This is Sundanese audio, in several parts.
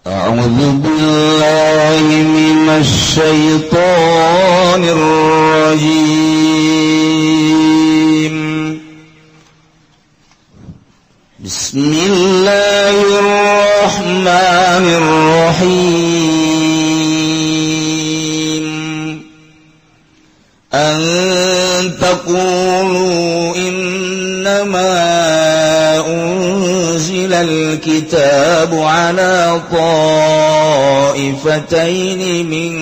أعوذ بالله من الشيطان الرجيم بسم الله الرحمن الرحيم أن تقولوا إنما أنزل الكتاب على طائفتين من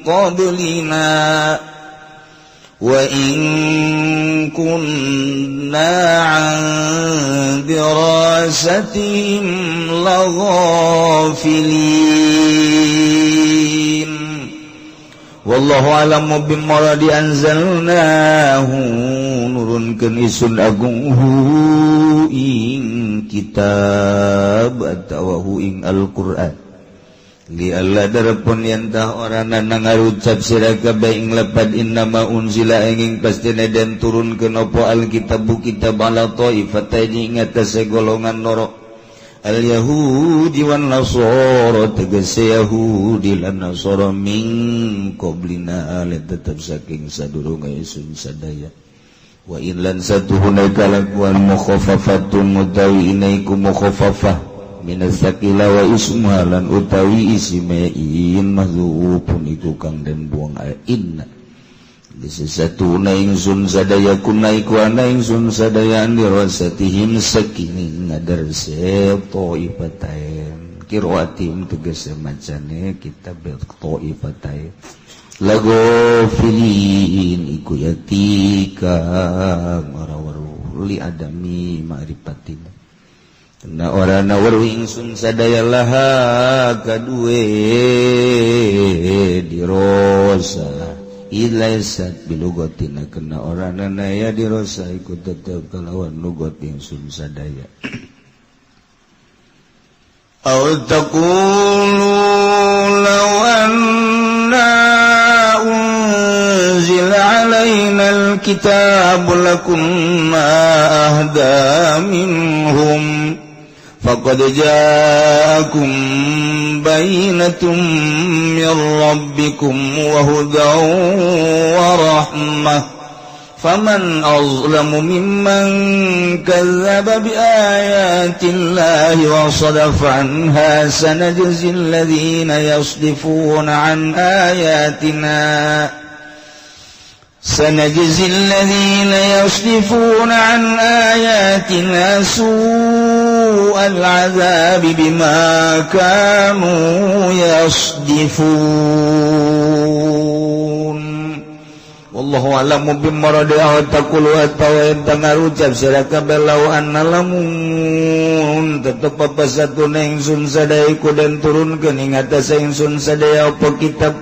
قبلنا وإن كنا عن دراستهم لغافلين والله أعلم بمراد أنزلناه nurunkeun isun agung ing kitab atawa ing Al-Qur'an li alla darapun yantah orana nangarucap sira kabeh ing lepad innama unzila ing pastine den turunkeun apa alkitab kitab ala taifataini ing atase golongan loro al-yahudi wan nasara tegese yahudi lan nasara min qablina ala tetep saking sadurunge isun sadaya wa illan satuhuna kalakuan mukhaffafatun utawi inaiku mukhaffafah minas sakila wa ismalan utawi isimain mahdzufun iku kang den buang inna disesatuna ingsun sadaya kunaiku ana ingsun sadaya andirasatihim saking ngadarse taifatain qiraatim tegese macane kitab taifatain lago filin iku yatika ngarawaru li adami ma'rifatin na orana waru ingsun sadaya laha kadue dirosa ilaisat bilugatina kena orana naya dirosa iku tetep kalawan lugot ingsun sadaya aw taqulu law anna أنزل علينا الكتاب لكنا أهدى منهم فقد جاءكم بينة من ربكم وهدى ورحمة فمن أظلم ممن كذب بآيات الله وصدف عنها سنجزي الذين يصدفون عن آياتنا سوء العذاب بما كانوا يصدفون wallahu a'lamu bimaradi wa taqulu wa ta'awenta ngarucap sira kabeh law anna lamun tetep papasatuna ingsun sadaya iku den turunkeun ing atase ingsun sadaya apa kitab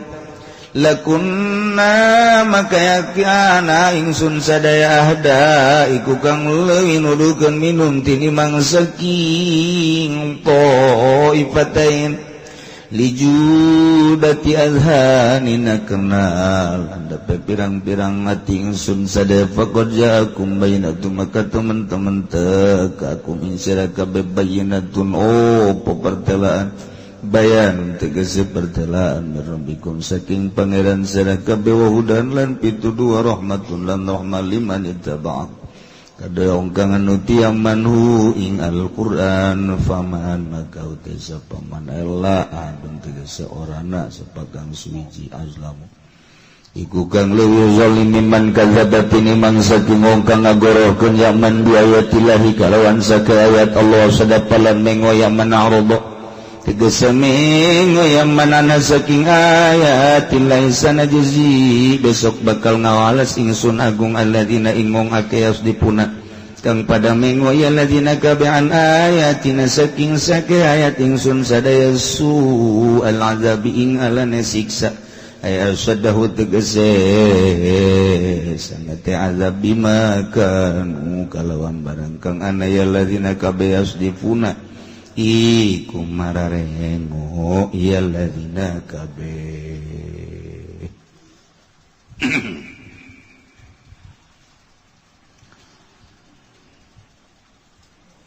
lakunna maka yakana ingsun sadaya ahda iku kang leuwih nuduhkeun minum tinimang saking taifatain lijudati azhanina kenal anda pirang-pirang hati ingsun sadaya faqad ja'akum bayyinatun maka teman-teman teka akum insira kabeh bayyinatun pertelaan bayan tegese pertelaan rabbikum saking pangeran sira kabeh wa hudan lan pituduh rahmatun lan rahmal liman ittaba'ak kadayong kang anuti amanhu ing Al-Qur'an faman maka uta sapa man ella adun tegese orana sapakang suwiji azlamu iku kang leuwih zalimin man kadzabatin man saking wong kang ngagorohkeun yaman bi ayatillahi kalawan sake ayat Allah sadapalan mengoyam manaraba tegese mengoyam manana saking ayatillahi sanajzi besok bakal ngawalas ingsun agung alladzina ingong akeas dipuna kang pada mengoya alladzina kabi'an ayatina saking sake ayat ingsun sadaya su al-azabi ing alana siksa ayat sadahu tegese sangat azab bima kanu kalawan barang kang anaya alladzina kabi'as dipuna iku mararengo ya alladzina kabe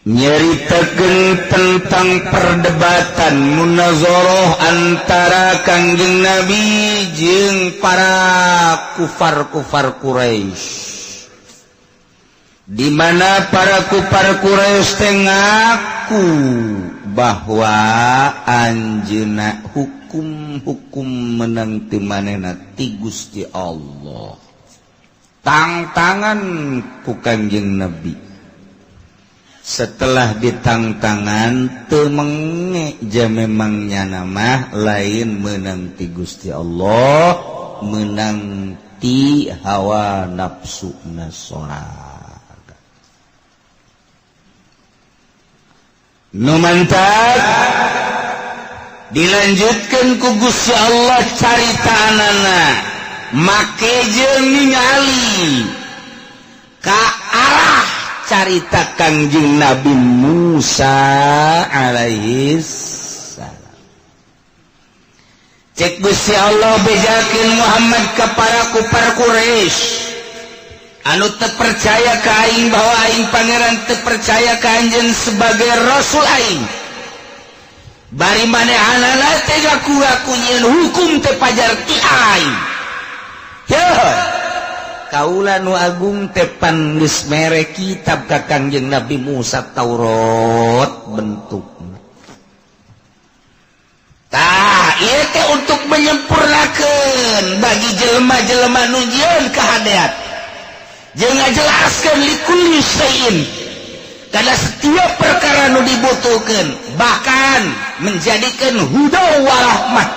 nyeritakeun tentang perdebatan munazarah antara Kangjeng Nabi jeung para kufar-kufar Quraisy, di mana para kufar Quraisy teh ngaku bahwa anjeunna hukum menang ti manehna ti Gusti Allah. Tangtangan ku Kangjeng Nabi. Setelah ditangtangan teu mengeja memangnya nama lain menang ti Gusti Allah, menang ti hawa nafsu nasoraga. Nu mantap dilanjutkan ku Gusti Allah caritaanana, make jeung ningali ka arah carita Kangjeng Nabi Musa alaihi salam. Cek Gusti Allah bejakeun Muhammad ka para kufar Quraisy anu teu percaya ka aing bahwa aing pangeran teu percaya ka anjeun sebagai rasul aing. Bari manehanana teh ngaku-ngaku nyieun hukum teu pajar ti aing. Kaula nu agung tepan geus mere kitab ka Kangjeng Nabi Musa Taurat bentukna. Tah ieu teh untuk menyempurnakeun bagi jelema-jelema nu nyieun kahadean. Jeung ngajelaskeun likulli syai'in, karena setiap perkara nu dibutuhkeun, bahkan menjadikan huda wa rahmah,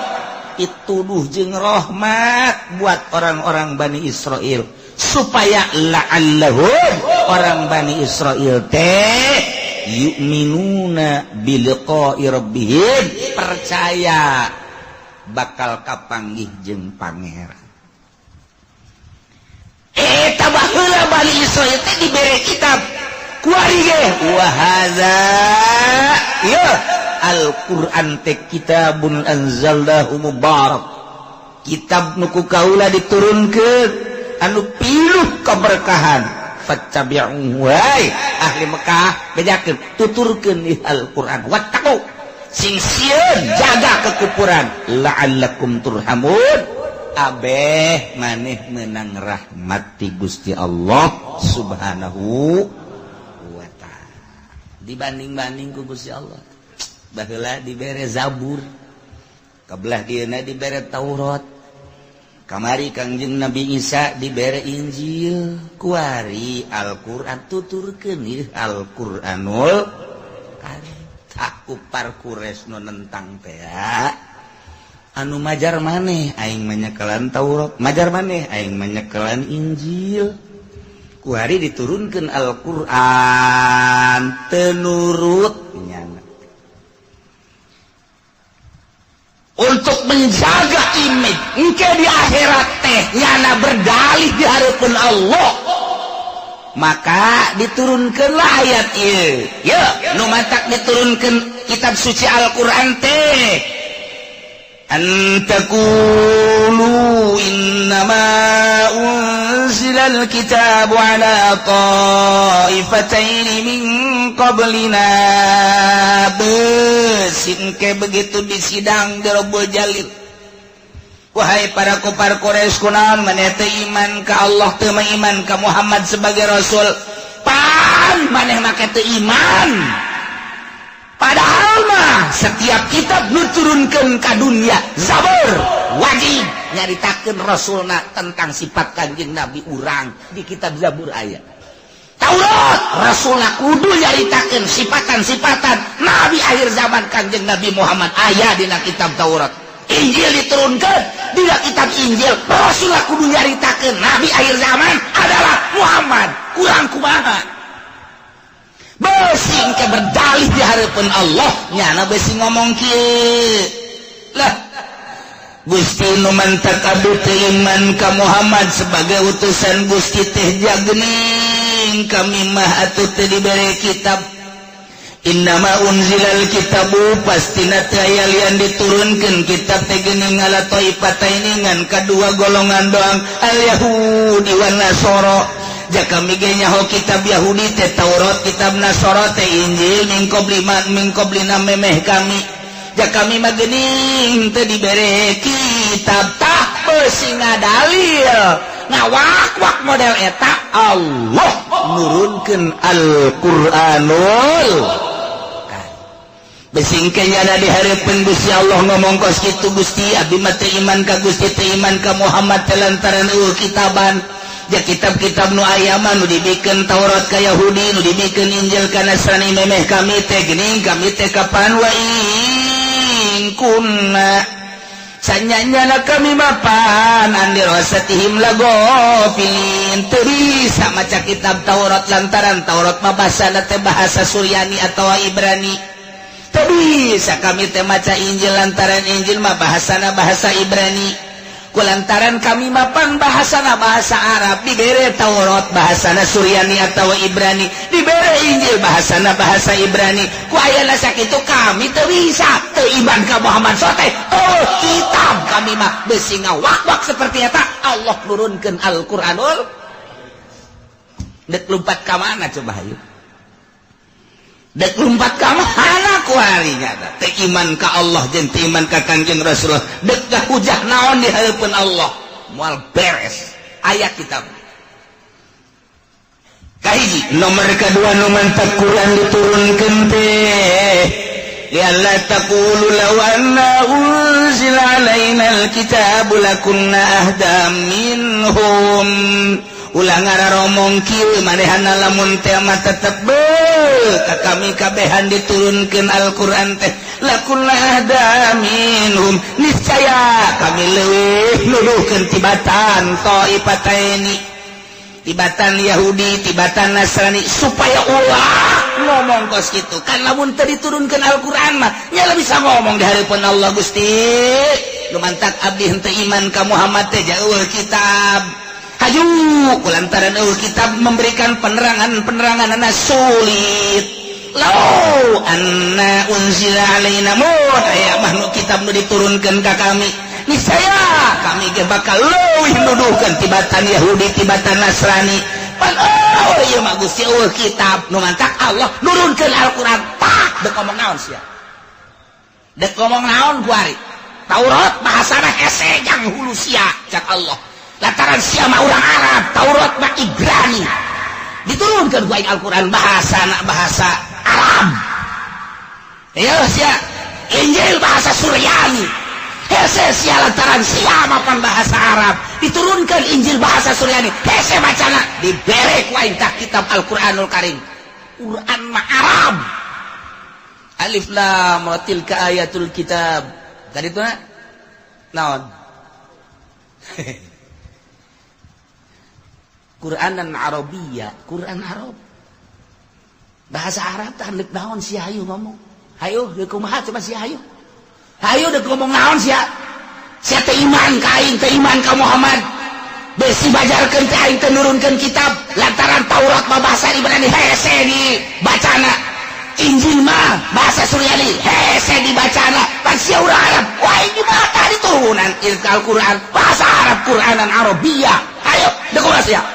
pituduh jeung rahmat buat orang-orang Bani Israel, supaya la'allahum orang Bani Israel teh yu'minuna biliqa'i rabbihim, percaya bakal kapanggih jeung pangeran. Baheula Bani Israel teh dibere kitab kuari ge wa hadza ya Al-Qur'an teh kitabun anzalnahu mubarak, kitab nu ku kaula diturunkeun anu pinuh keberkahan. Fattabi'uhu wahai ahli Mekah, bejakeun tuturkeun Al-Qur'an, wattaqu sing sieun jaga kekufuran, la'allakum turhamun, abeh maneh menang rahmat ti Gusti Allah subhanahu wa ta'ala. Dibanding-banding ku Gusti Allah, baheula dibere Zabur, kabelah dieuna dibere Taurat, kamari Kangjeng Nabi Isa dibere Injil, kuari Al-Qur'an, tuturkeun Al-Qur'anul Karim. Tak kufar Quraisy nu nentang teh anu majar maneh aing manyekelan Taurat, majar maneh aing manyekelan Injil, kuari diturunkeun Al-Qur'an teu nurut nyana. Untuk menjaga image engke di akhirat teh nyana berdalih di hareupeun Allah, maka diturunkeunlah ayat ieu. Ye, nu matak diturunkeun kitab suci Al-Qur'an teh antakulu innama unzilal kitabu ala taifataini min qablina, besingke begitu disidang di Rabbul Jalil. Wahai para kufar Quraisy, kunaon maneh teu iman ka Allah, teu iman ka Muhammad sebagai rasul, pan maneh make teu iman. Padahal mah setiap kitab nu turunkeun ka dunia Zabur wajib nyaritakeun rasulna tentang sifat Kangjeng Nabi urang di kitab Zabur aya. Taurat rasulna kudu nyaritakeun sifatan-sifatan nabi akhir zaman Kangjeng Nabi Muhammad aya dina kitab Taurat. Injil diturunkeun dina kitab Injil, rasulna kudu nyaritakeun nabi akhir zaman adalah Muhammad. Kurang kumaha? Besing ke berdalih di hareupeun Allah nyana besi ngomong kieu lah, Gusti nu mantak abdi teu iman ka Muhammad sebagai utusan Gusti teh jageuning kami mah atuh teu dibere kitab. Innama unzilal kitabu, pastina teu aya lian diturunkeun kitab teh geuning ala taifataini ngan kadua golongan doang, al yahudi wan nasara. jaka mige nyaho kitab Yahudi teh Taurat, kitab Nasara teh Injil, min qablina memeh kami jaka kami mah geuning teu dibere kitab tah beusi ngadalil ngawak-wak model eta Allah nurunkeun Al-Qur'anul besingkenya ada di hareupeun Gusti Allah ngomong kos kitu Gusti abdi mah teu iman ka Gusti teu iman ka Muhammad teh lantaran eueuh kitaban ja kitab-kitab nu aya mah nu dibikeun Taurat ka Yahudi nu dibikeun Injil ka Nasrani memeh kami teh geuning kami teh kapan wa in kunna sanyanya kami mapan andir wasatihim lagofilin teu bisa maca kitab Taurat lantaran Taurat mah basana teh bahasa Suryani atau Ibrani teu bisa kami teh maca Injil lantaran Injil mah bahasana bahasa Ibrani kulantaran kami mapan bahasana bahasa Arab dibere Taurat bahasana Suryani atau Ibrani dibere Injil bahasana bahasa Ibrani ku ayeuna sakitu kami teu bisa teu iman ka Muhammad sote oh kitab kami mah beusi ngawak-wak seperti eta Allah nurunkeun Al-Qur'anul dek lompat ka mana coba hayu dek lompat ka mana ku harinya teh iman ka Allah jeung teu iman ka Kangjeng Rasulullah dek dah hujah naon di hareupeun Allah moal beres aya kitab kahiji nomor kadua nu mantap Quran diturunkeun teh lialla taqulu law anna unzila alaina alkitabu lakunna ahda minhum ulang ngararomong kieu manehana lamun teh mah tetep ka kami kabehan diturunkeun Al-Qur'an teh lakunna ahda minhum niscaya kami leuwih nuduhkeun tibatan taifataini tibatan Yahudi tibatan Nasrani supaya ulah ngomong kos kitu kan lamun teu diturunkeun Al-Qur'an mah nya bisa ngomong di hareupeun Allah Gusti lumantak abdi henteu iman ka Muhammad teh jauh kitab hayu kulantaran eueuh kitab memberikan penerangan anak sulit law anna unzila alaina mun aya mah nu kitab nu diturunkeun ka kami niscaya kami ge bakal leuwih nuduhkeun tibatan Yahudi tibatan Nasrani pan oh ieu mah Gusti eueuh kitab nu mantak Allah nurunkeun Al-Qur'an tak dek ngomong naon sia dek ngomong naon ku ari Taurat bahasana hese jang hulu sia cak Allah lantaran siapa orang Arab Taurat mah Ibrani diturunkan ku aing Al-Qur'an bahasana bahasa Arab ya sia Injil bahasa Suryani hese sia lantaran siapa pan bahasa Arab diturunkan Injil bahasa Suryani hese bacana dibere ku aing tah kitab Al-Qur'anul Karim Quran mah Arab alif lam ra tilka ayatul kitab kadituna naon Quranan Arabiyya, Quran Arab. Bahasa Arab tah hendak naon sia hayu ngomong. Hayu deuk kumaha coba sia hayu. Hayu deuk ngomong naon sia. Sia teh iman ka aing, teh iman ka Muhammad. Besi bajarkeun teh aing teh nurunkeun kitab lantaran Taurat mah bahasa Ibrani hese di bacana. Injil mah bahasa Suryani hese di bacana. Pan sia urang Arab, wah ini mah tadi turunan Al-Qur'an bahasa Arab Quranan Arabiyya. Hayu deuk kumaha sia.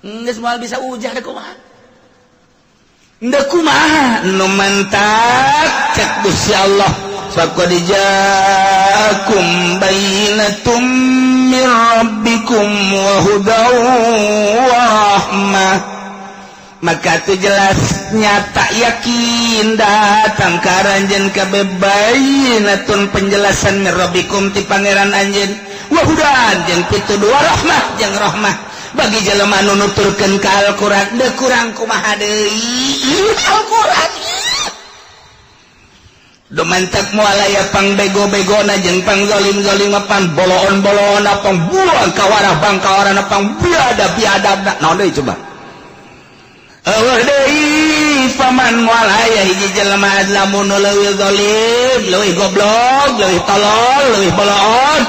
Geus moal bisa ujah da kumaha da kumaha nu mantak cek Gusti Allah faqad ja'akum bayyinatum min rabbikum wa hudaw wa rahmah maka tu jelas nyata yakin datang karanjeun kabebayinatun penjelasan min rabbikum ti pangeran anjeun wa hudan jeung pituduh rahmah jeung rahmah bagi jelema nu nuturkeun ka Al-Qur'an deuk kurang kumaha deui Al-Qur'an do mantak moal aya pang bego-begona jeung pang zalim-zalim pang boloon-boloona pang buang ka warah bangkawarana pang biadab-biadabna naon deui coba eueuh deui paman moal aya hiji jelema lamun leuwih zalim leuwih goblok leuwih tolol leuwih boloon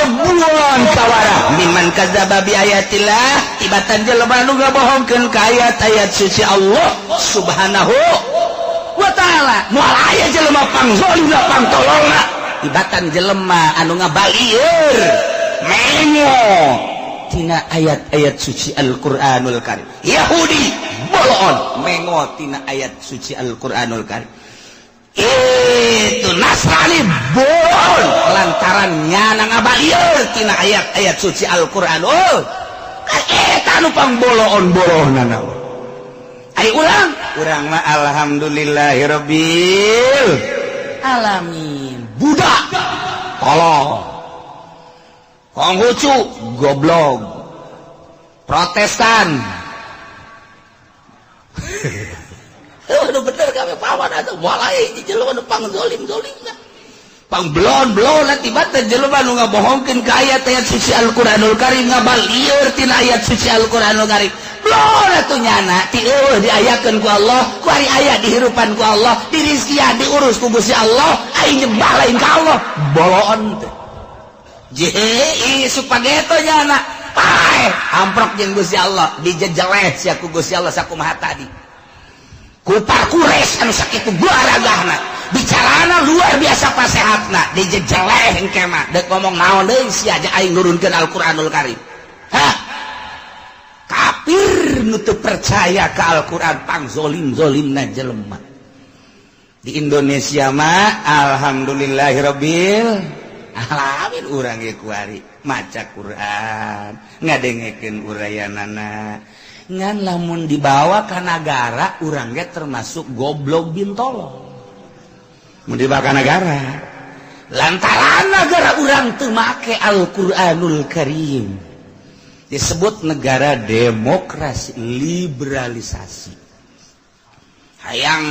buang kawarah miman kadzdzaba bi ayatillah tibatan jelema nu ngabohongkeun ka ayat-ayat suci Allah subhanahu wa ta'ala moal aya jelema pangzalimna pangtolongna tibatan jelema anu ngabalieur mengo tina ayat-ayat suci Al-Qur'anul Karim. Yahudi bolon mengo tina ayat suci Al-Qur'anul Karim. Itu Nasrani bolon lantaran nyana ngabalieur tina ayat-ayat suci Al-Qur'an. Oh, eta nu pangbolon-bolonana. Ai urang mah alhamdulillahirabbil alamin. Budak tolong. Konghucu goblok. Protestan. Udah bener kami pawan atau walai di jelema nu pangzolim-zolimna. Pangbelon-belon tiba teh jelema nu ngabohongkeun ka ayat-ayat suci Al-Qur'anul Karim ngabalieur tina ayat suci Al-Qur'anul Karim. Belon atuh nyana ti eueuh diayakeun ku Allah, ku ari aya dihirupan ku Allah, di rizkian diurus ku Gusti Allah, aing nyembah lain ka Allah. Bolon teh. Jehi supageto nyana. Pae amprok jeung Gusti Allah dijejeleh sia ku Gusti Allah sakumaha tadi. Ku parkures anu sakitu baragahna. Bicarana luar biasa pasehatna dijejeleh engke mah. Deuk ngomong naon deui sia aja aing nurunkeun Al-Qur'anul Karim. Hah? Kafir nu teu percaya ka Al-Qur'an pangzolim-zolimna jelema. Di Indonesia mah alhamdulillahirabbil alamin urang ge kuari maca Quran ngadengekeun urayanana ngan lamun dibawa ka nagara urang ge termasuk goblok bintolong mun dibawa ka nagara lantaran nagara urang teu make Al-Qur'anul Karim disebut negara demokrasi liberalisasi hayang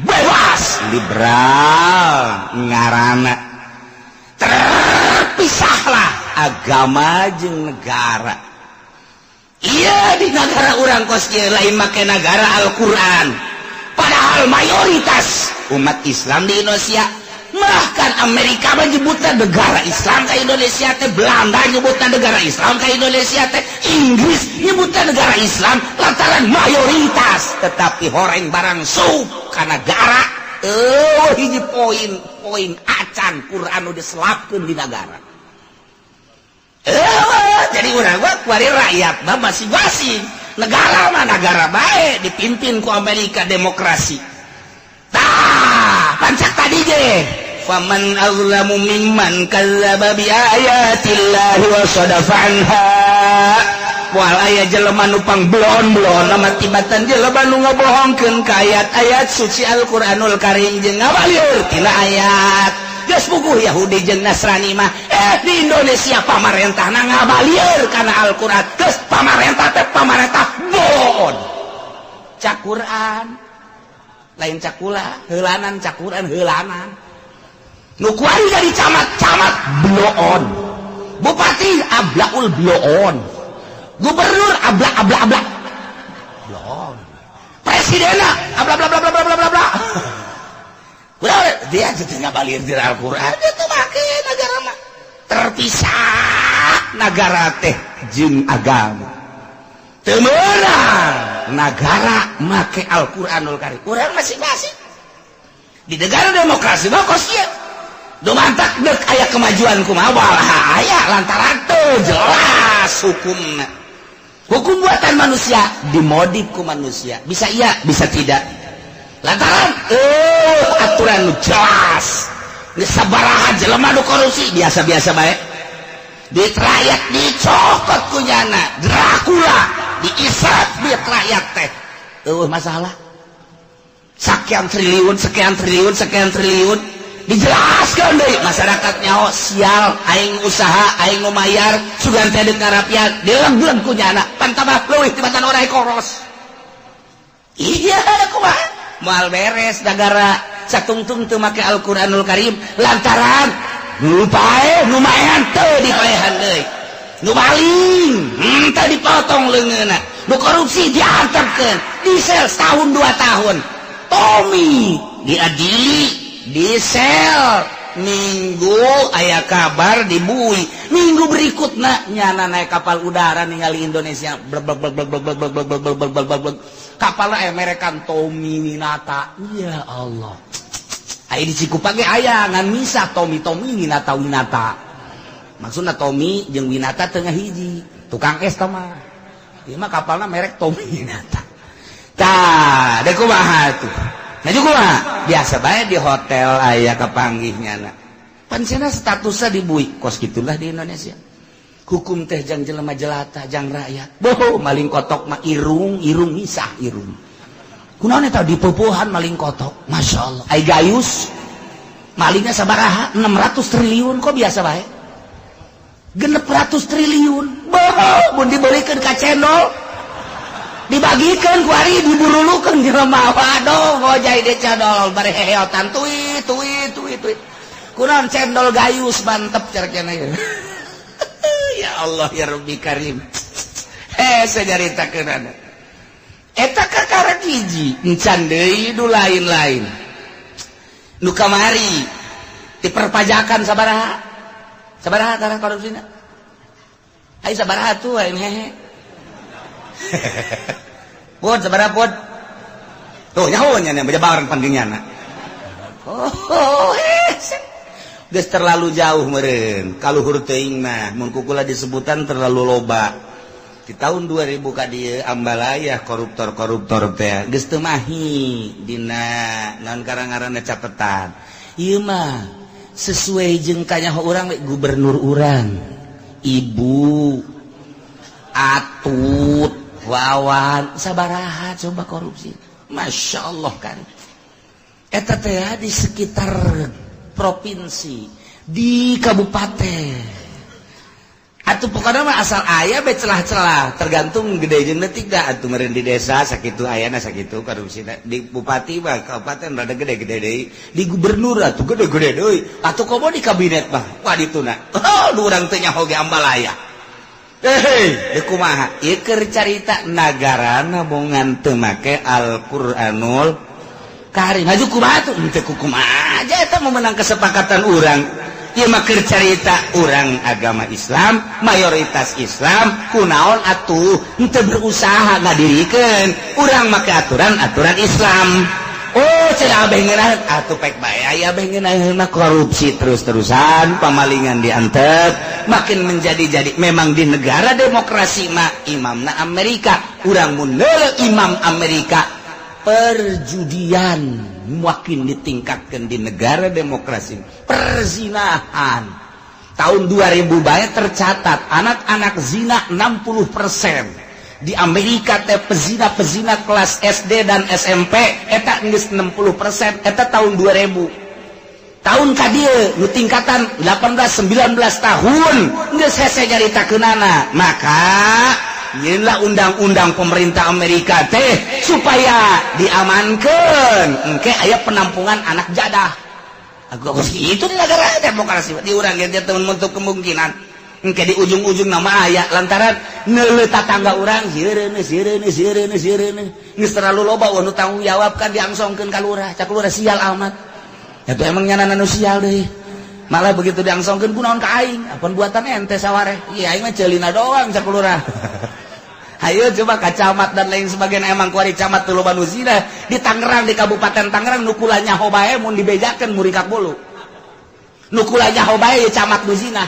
bebas liberal ngaranna terpisahlah agama jeung negara. Iya di negara urang kos kieu lain make negara Al-Qur'an. Padahal mayoritas umat Islam di Indonesia, bahkan Amerika menyebutnya negara Islam ke Indonesia teh, Belanda nyebutnya negara Islam ke Indonesia teh, Inggris nyebutnya negara Islam lantaran mayoritas, tetapi horeng barang sup ka negara. Hiji poin acan Quran udah selapkeun di negara. Jadi urang gua kuari rakyat mah masing-masing. Negara mah negara bae dipimpin ku Amerika demokrasi. Tah, pancak tadi ge. Faman azlamu mimman kadzdzaba bi ayatillahi wa sadafa anha. Wal aya jelema nu pangblon-blon nama tibatan jelema nu ngabohongkeun ka ayat-ayat suci Al-Qur'anul Karim jeung ngabalieur tina ayat. Geus puguh Yahudi jeung Nasrani mah di Indonesia pamarentahna ngabalieur kana Al-Qur'an. Geus pamarentah teh pamarentah bolon. Cak Qur'an lain cakula, heulanan cak Qur'an heulanan. Nu kuari dari camat bloon. Bupati ablaul bloon. Gubernur abla belum presidenna abla udah dia jadi balir di Al-Qur'an itu make negara mah terpisah negara teh jeung agama teu meunang negara make Al-Qur'anul Karim urang masing-masing di negara demokrasi mah kos ieu dumantak deuk aya kemajuan kumaha aya lantaran teu jelas hukumna. Hukum buatan manusia dimodif ku manusia. Bisa iya, bisa tidak. Lantaran aturan nu jelas. Geus sabaraha jelema nu korupsi biasa-biasa bae. Duit rakyat dicokot ku nyana. Dracula diisap duit rakyat teh. Masalah. Sekian triliun dijelaskan deh masyarakat nyawa sial aing usaha aing mayar sugan teh deuk ngarapian dileng-leng ku nyana pantabah leuwih tibatan orai koros iya kumaha moal beres negara satungtung teu make Al-Qur'anul Karim lantaran nu pae nu maean teu dipaehan deui nu maling teu dipotong leungeunna nu korupsi diantepkeun disel setahun 2 tahun Tommy diadili disel minggu aya kabar dibui minggu berikutnya nyana naik kapal udara ningali Indonesia kapal American Tommy Winata ya Allah aya di Cikupa ge aya ngan misah Tommy Winata maksudna Tommy jeung Winata tengah hiji tukang es mah ieu mah kapalna merek Tommy nyata tah da kumaha tuh nah juga mah biasa bae di hotel aya kapanggihnyana pancena statusna dibuik kos gitulah di Indonesia hukum teh jang jelema jelata jang rakyat boh maling kotok mah irung misah irung kunaon eta dipupuhan maling kotok masyaallah ai gayus malingnya sabaraha 600 triliun kok biasa bae 600 triliun mun dibelikeun ka cendol dibagikan ku ari diburulukeun di rumah waduh gojay de cendol bari heotan tuit kunaon cendol gayus mantep cer keneh ya Allah ya Rabbi Karim sajaritakeun ada eta kakarek hiji encan deui nu lain-lain nu kamari diperpajakan sabaraha tarang korupsina ai sabaraha tuh ai hehe Put sabaraha put tuh nyaho nya bajabaran pandingnyana geus terlalu jauh meureun kaluhur teuing mah mun kukula disebutan terlalu loba di tahun 2000 ka dieu ambalaya koruptor teh geus teu mahi dina naon karangaranna catetan ieu mah sesuai jeung kanyaho urang gubernur urang ibu atut wawan sabaraha coba korupsi Masya Allah kan eta teh di sekitar provinsi di kabupaten atuh pokoknya mah asal aya be celah-celah tergantung gede jeung leutik da atuh meureun di desa sakitu ayana sakitu korupsina di bupati mah kabupaten rada gede-gede deui di gubernur atuh gede-gede deui atuh komo di kabinet mah wah dituna nu urang teu nyaho ge ambalaya deui kumaha ieu keur carita nagarana bongan teu make Al-Qur'anul Karim haju kumaha tuh teu kumaha aja eta memenang kesepakatan urang ieu mah keur carita urang agama Islam mayoritas Islam kunaon atuh henteu berusaha ngadirikeun urang make aturan Islam oh cenah abeh ngeunah atuh pek bae aya abeh ngeunah korupsi terus-terusan pamalingan diantep makin menjadi memang di negara demokrasi mah imamna Amerika urang mun neuleuh imam Amerika perjudian makin ditingkatkan di negara demokrasi perzinahan tahun 2000 bae tercatat anak-anak zina 60% di Amerika teh pezina kelas SD dan SMP eta geus 60% eta tahun 2000 tahun ka dieu nu tingkatan 18-19 tahun geus hese nyaritakeunana maka inilah undang-undang pemerintah Amerika teh supaya diamankan engke aya penampungan anak jadah itu di negara demokrasi di urang ge temen untuk kemungkinan engke di ujung-ujung nama aya lantaran neuleuh tatangga urang siereuneuh geus terlalu loba nu tanggung jawab kan diangsongkeun ka lurah cak lurah sial amat eta emang nyanana nu sial deui malah begitu diangsongkeun kunaon ka aing apun buatan ente sawareh ieu aing mah ceulina doang cak lurah ayo coba ka camat dan lain sebagainya emang kuari camat teu loba nu zina di Tangerang di Kabupaten Tangerang nu kula nyaho bae mun dibejakeun muringkak bulu nu kula nyaho bae camat nu zina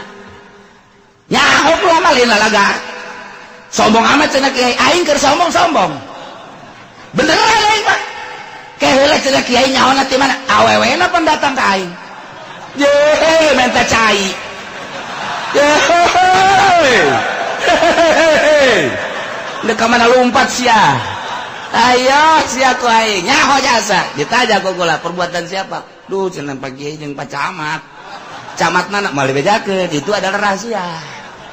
nyaho kula mah lain lalaga sombong amat cenah kiai aing keur sombong beneran aing mah keheula cenah kiai nyaona ti mana awewena pendatang ka aing ye menta cai udah kemana lompat sia ayo sia ku aing nyaho jasa ditanya ku kula perbuatan siapa duh cenah pagi jeung Pak camat mana mali bejakeun itu adalah rahasia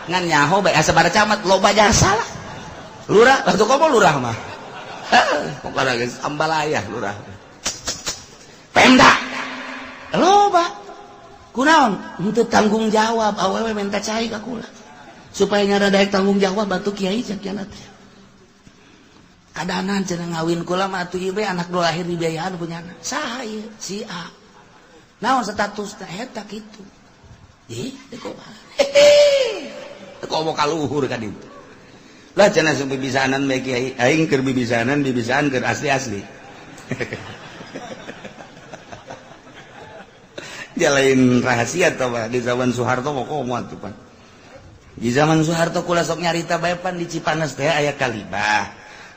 ngan nyaho bae sabaraha camat loba jasa lah lurah waktu komo lurah mah pokoknya geus ambalaya lurah Pemda loba kunaon henteu tanggung jawab awewe minta cai ka kula supaya nyara daek tanggung jawab batu kiai cak kiana teh kadanan cenah ngawin kula mah atuh ieu anak nu lahir dibiayaan punyana saha ieu si A naon statusna eta kitu ih teu komo kaluhur ka ditu lah cenah sup bibisanan bae kiai aing keur bibisaan keur asli-asli dia lain rahasia atau di zaman Soeharto mau komo atuh pan di zaman Soeharto kula sok nyarita baepan di Cipanas teh aya kalibah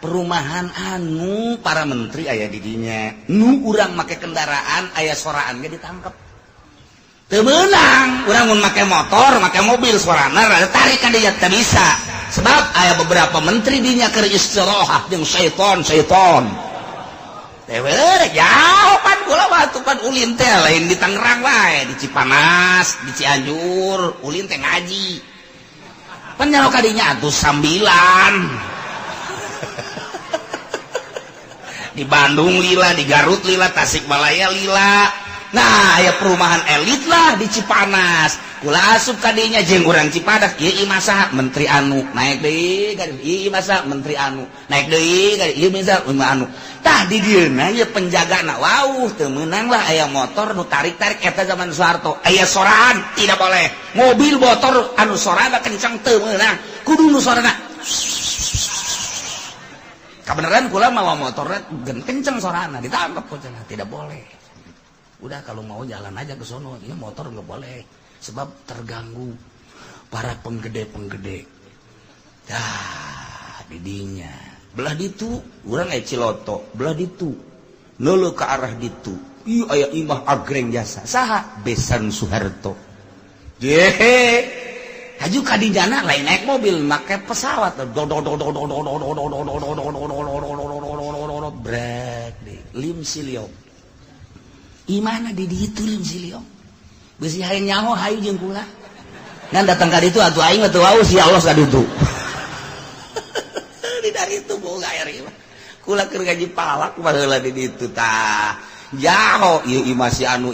perumahan anu para menteri aya di dinya nu urang make kendaraan aya soraan ge ditangkep teu meunang urang mun make motor make mobil sorana rada tarik ka dieu teh bisa sebab aya beberapa menteri dinya keur istirahat jeung syaiton tewere jauh pan kula waktu pan ulin teh lain di Tangerang wae di Cipanas di Cianjur ulin teh ngaji pan nyaro kadinya atuh 9 di Bandung lila di Garut lila Tasikmalaya lila nah aya perumahan elit lah di Cipanas kula asup kadinya jeung urang Cipadas ieu masaha menteri anu naik deui ka ieu masaha menteri anu naik deui ka ieu masaha anu tah di dieuna ieu penjagana wauh teu meunang lah aya motor nu tarik-tarik eta zaman Soeharto aya soraan tidak boleh mobil motor anu sorana kencang teu meunang kudu nu sorana kabeneran kula mawa motorna kencang sorana ditangkap cenah tidak boleh udah kalau mau jalan aja ke sono ini motor nggak boleh sebab terganggu para penggede dah didinya belah ditu urang aya Ciloto belah ditu neuleuh ke arah ditu ieu aya imah agreng jasa saha besan Soeharto jehe haju kadijana lain naik mobil make pesawat brek lim siliong imana di ditu lim siliong geus hayang nyaho hayu jeung kula ngan datang ka ditu atuh aing atuh waus ya Allah ka ditu di dari itu boga aya kula keur gaji palak baheula di ditu tah jauh ieu masih anu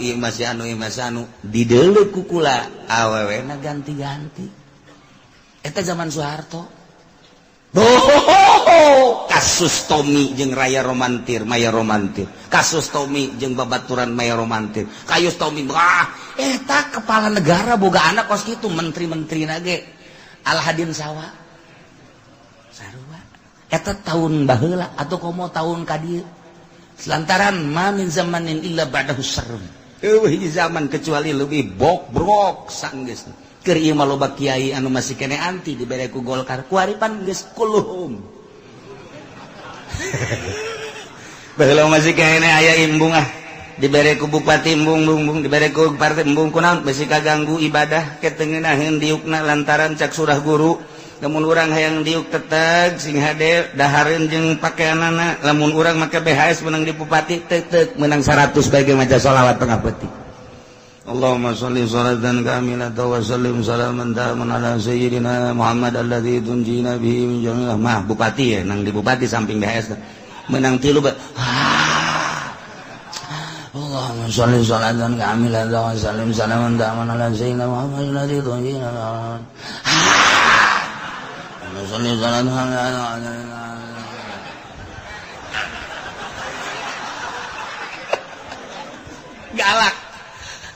dideuleuh ku kula awewena ganti-ganti eta zaman Soeharto kasus Tommy jeung Maya Romantir kasus Tommy jeung babaturan Maya Romantir kasus Tommy eta kepala negara boga anak kos kitu menteri-menterina ge Alhadin Sawa sarua eta tahun baheula atau komo tahun ka dieu selantaran ma min zamanin illa ba'dahu sarrun hiji zaman kecuali lebih brok sanggeus keur ieu mah loba kiai anu masih kene anti dibere ku Golkar kuaripan geus kuluhum baheula masih kene aya imbung dibere ku bupati embung dibere ku partai embung kunaon besi kaganggu ibadah ketengenaheun diukna lantaran cak surah guru lamun urang hayang diuk teteg sing hade dahareun jeung pakaianana lamun urang make BHS menang di bupati teu menang 100 bae maca sholawat tengah peuting Allahumma sholli sholatan kamilatan wa sallim salaman taman ala sayyidina Muhammad alladzi tunjina bihi min jami'il mah bupati ya nang di bupati samping BHS menang 3 Allahumma sholli sholatan kamilatan wa sallim salaman taman ala sayyidina Muhammad alladzi tunjina sholli sholatan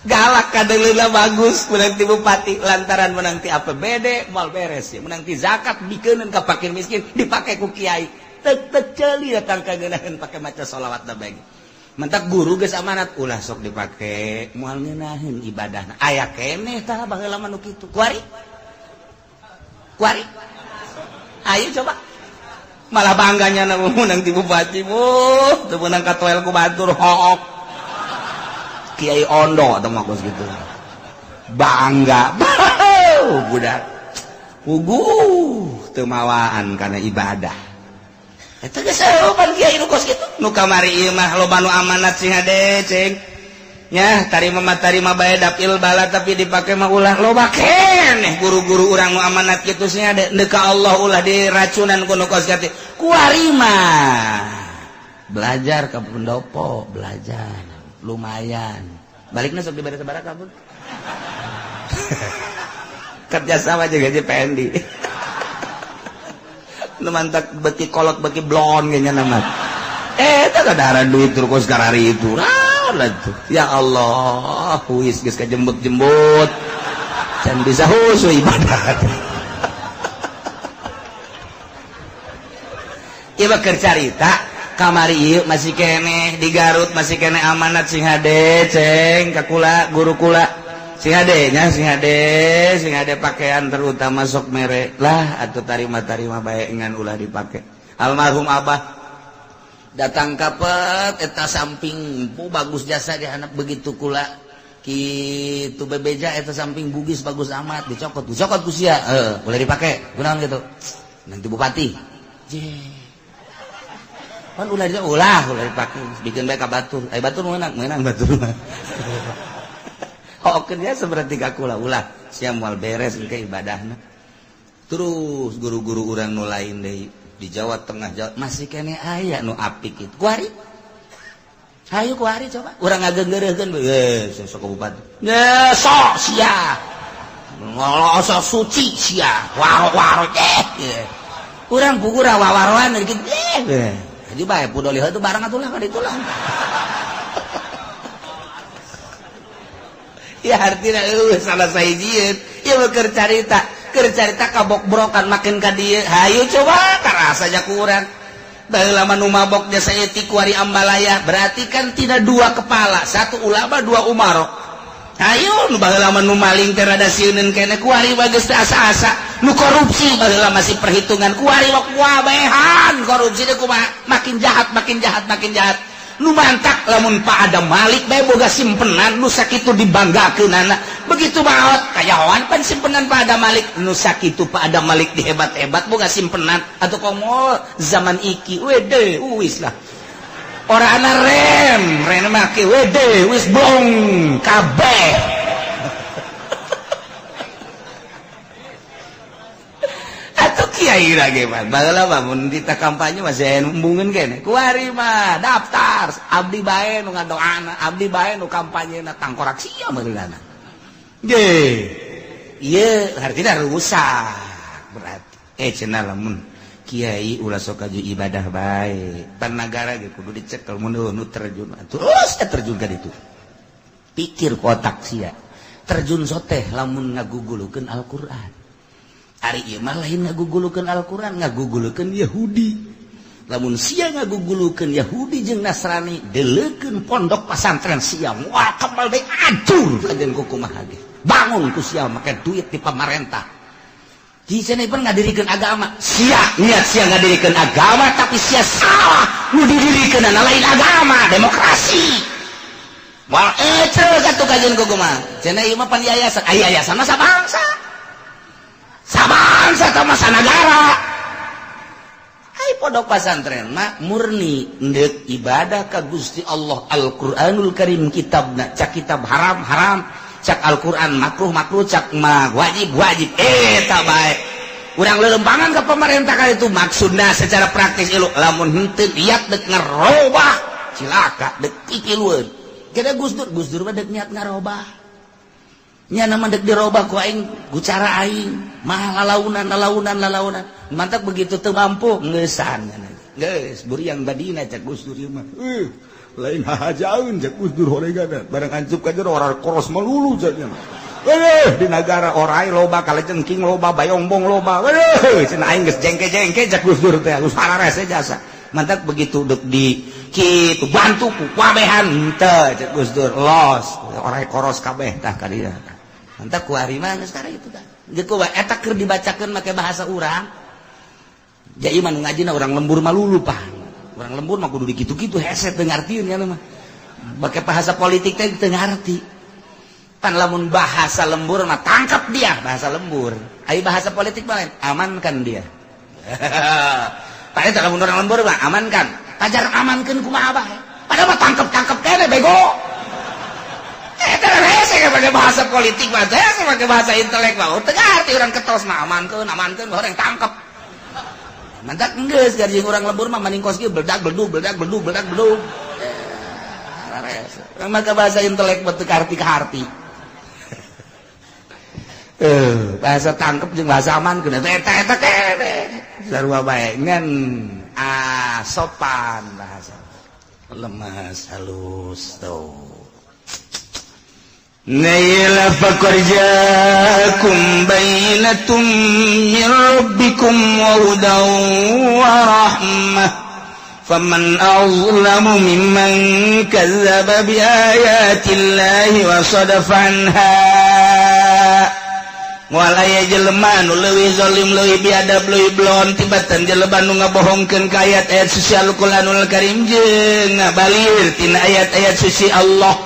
galak kadeulina bagus menang ti bupati lantaran menang ti APBD mal beres ya menang ti zakat bikeuneun ka fakir miskin dipake ku kiai teu ceuli datang ka ngeunaheun pake maca sholawat da bae mentak guru geus amanat ulah sok dipake moal ngeunaheun ibadahna aya keneh tah baheula mah nu kitu kuari ayo coba malah bangganya na menang ti bupati teu menang ka toel ku batur hook Kiai Ondo atau makos gitu bangga budak pugu temawaan karena ibadah itu geus pan kiai nu kos kitu nu kamari ieu mah loba nu amanat sing hade ceng nya tarima bae dapil bala tapi dipake mah ulah loba keneh guru-guru urang nu amanat kitu sing hade deka Allah ulah diracunan ku nu kos kitu kuari mah belajar ka pendopo belajar lumayan baliknya sok diberi sebarak kabur kerjasama juga aja PND lu mantak beki kolot beki blon kayaknya nama tak ada duit terus karari itu tuh. Ya Allah huis geus kajembut-jembut can bisa husu ibadah ieu keur carita kamari ieu masih kene di Garut masih kene amanat sing hade ceng ka kula guru kula sing hade pakaian terutama sok mere lah atau tarima bae ngan ulah dipake. Almarhum abah datang kapet eta samping bagus jasa ge anak begitu kula kitu bebeja eta samping bugis bagus amat dicokot ku sia boleh dipake kunaon gitu nanti bupati kan ulah dipake bikin bae ka batur batur meunang batur hokeun ya seperti ka kula ulah sia moal beres engke ibadahna terus guru-guru urang nu lain deui di Jawa Tengah Jawa masih kene aya nu apik kitu kuari hayu kuari coba urang ngagenggeureukeun sok bupati sok sia ngoloso suci sia waro urang pugura wawaroan kitu jadi bae pudoli heuh barang atuh lah ka ditu lah ya artina salah sahijieun ieu keur carita kabok-brokan makin ka dieu hayu coba karasa aja kurang baheula nu mabok jasa eti kuari Ambalaya berarti kan tidak dua kepala satu ulama dua umaro hayu nu baheula nu maling teh rada sieuneun kene kuari bageus teh asa-asa nu korupsi baheula masih perhitungan kuari wabehan korupsi teh kumaha makin jahat nu mantak lamun Pak Adam Malik bae boga simpenan nu sakitu dibanggakeunana begitu baot kayawan pan simpenan Pak Adam Malik nu sakitu Pak Adam Malik dihebat-hebat boga simpenan atuh komo zaman iki wede wis lah orangna rem make wede wis blong kabeh kiai lagi mah bageula mah mun dita kampanye masih embungeun kene kuari mah daftar abdi bae nu ngadoana abdi bae nu kampanyena tangkorak sia meulana ge ieu artina rusak berarti cenah lamun kiai ulah sok kaju ibadah bae pan nagara ge kudu dicekel mun nu terjun terus terjun ka ditu pikir kotak sia terjun soteh lamun ngagugulukeun Al-Qur'an hari ieu mah lain ngagugulukeun Al-Qur'an ngagugulukeun Yahudi lamun sia ngagugulukeun Yahudi jeung Nasrani deleukeun pondok pesantren sia wah kembal bae acur kajen kumaha ge bangun ku sia make duit di pamarentah di cenah ngadirikeun agama sia niat sia ngadirikeun agama tapi sia salah nu didirikeun lain agama demokrasi wal eceu satu kajen kumaha cenah ieu mah pan yayasan yayasan mah sabangsa sama sanagara ai pondok pesantren mah murni ndek ibadah ka Gusti Allah Al-Qur'anul Karim kitabna cak kitab haram cak Al-Qur'an makruh cak mah wajib eta bae urang lelempangan ke pemerintah kali itu maksudna secara praktis ilu lamun henteu niat dek ngarobah cilaka dek pikilueun kada Gus Dur mah dek niat ngarobah nya nama dek dirobah ku aing ku cara aing mah lalaunan mantap begitu teu mampu ngeusan geus buriang badina cak Gus Dur mah lain hajaeun cak Gus Dur horegana barang ancup ka jero ora koros melulu cenah di negara orai loba kalajengking loba bayombong loba cenah aing geus jengke-jengke cak Gus Dur teh geus pararese jasa mantap begitu dek di kitu bantu ku kabehan teh cak Gus Dur los orai koros kabeh tah ka dieu mantap kuari mah geus karek itu tah gitu wae eta keur dibacakeun make bahasa urang ja ieu mah ngajina urang lembur mah lulupan urang lembur mah kudu dikitu-kitu hese teu ngartieun nya mah make bahasa politik teh teu ngarti pan lamun bahasa lembur mah tangkap dia bahasa lembur ai bahasa politik mah amankan dia padahal lamun urang lembur mah amankan ajar amankeun kumaha bae padahal mah tangkep kene bego hese pakai bahasa politik mah hese pakai bahasa intelek mah teu ngarti urang ketos mah amankeun horeng tangkep mantap geus garjing urang lembur mah maning kos kieu bledak bledug maka bahasa intelek teu karti ka harti bahasa tangkep jeung bahasa amankeun eta kene sarua bae ngan sopan bahasa lemas halus tuh Naila fakarjakum bainatum min rabbikum wa hudaw wa rahmah faman azlamu mimman kazzaba bi ayatillahi wa sadafa anha moal aya jelema nu leuwih zalim leuwih biadab leuwih blon tibatan jelema nu ngabohongkeun ka ayat-ayat suci Al-Qur'anul Karim jeung ngabalir tina ayat-ayat suci Allah.